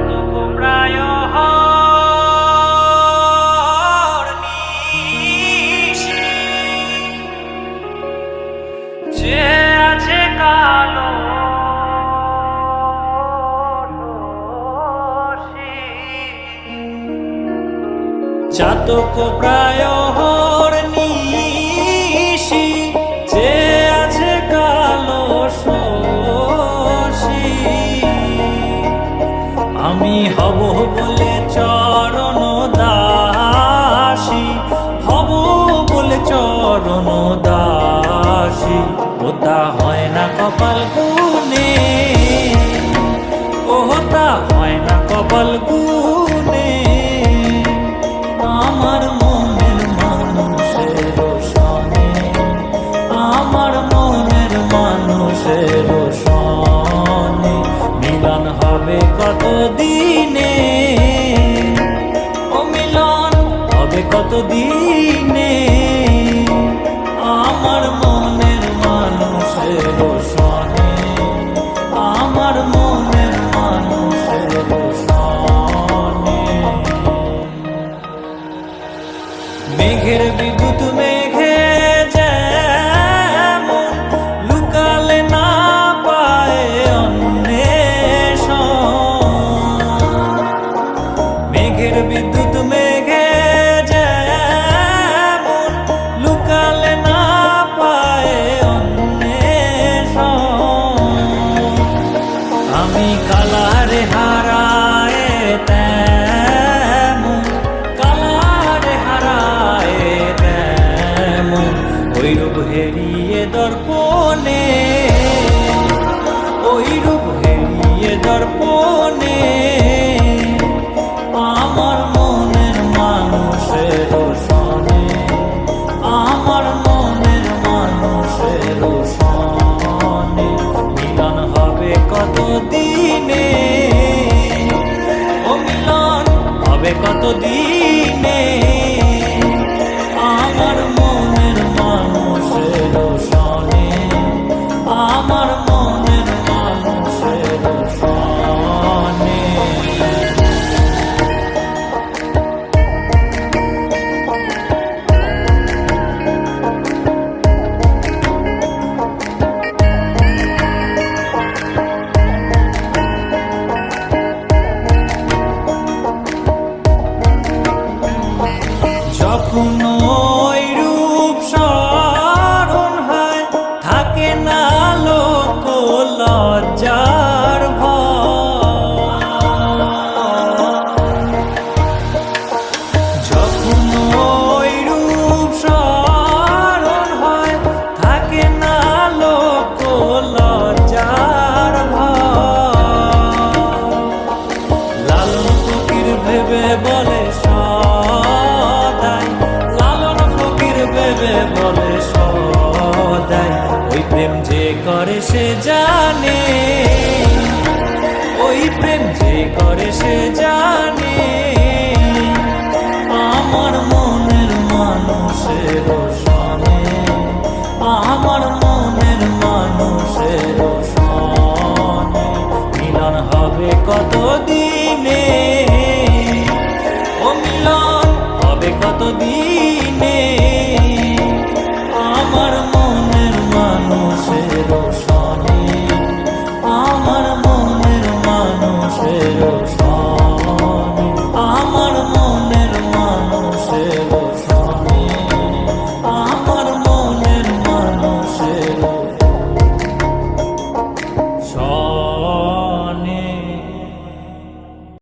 চাতক প্রায় হরনিশি, যে আছে কালো চাতক প্রায় হরনিশি, যে আছে কালো শশী। আমি হব বলে চরণ দাসী, হব বলে চরণ দাসী, ওটা হয় না কপাল গুনে, ওটা হয় না কপাল গুনে। আমার মনের মানুষের সনে, আমার মনের মানুষের সনে মিলন হবে কত দিনে, ও মিলন হবে কত দিনে। আমার মনের মানুষের সনে, আমার মনের মানুষের সনে। মেঘের বিদ্যুৎ মেঘে যেমন লুকালে না পায় অন্বেষণ, মেঘের বিদ্যুৎ মেঘে যেমন লুকালে না পায় অন্বেষণ। আমি কালারে হারায় তেমন, কালারে হারায় তেমন, ওই রূপ হেরিয়ে দর্পণে, ওই রূপ হেরিয়ে দর্পণে। আমার মনের মানুষের সনে, আমার মনের মানুষের সনে মিলন হবে কত দিনে, ও মিলন হবে কত দিনে। আমার মনের মানুষের সনে, আমার মনের মানুষের সনে। যখন ওই রূপ স্মরণ হয়, থাকে না লোক লজ্জার ভয়। যখন ওই রূপ স্মরণ হয়, থাকে না লোক লজ্জার ভয়। লালন ফকির ভেবে বলে সদাই, লালন ফকির ভেবে বলে সদাই, ওই প্রেম যে করে সে জানে, ওই প্রেম যে করে সে জানে। আমার মনের মানুষের সনে, আমার মনের মানুষের সনে মিলন হবে কত দিনে, ও মিলন হবে কত দিনে। আমার মনের মানুষের সনে, আমার মনের মানুষের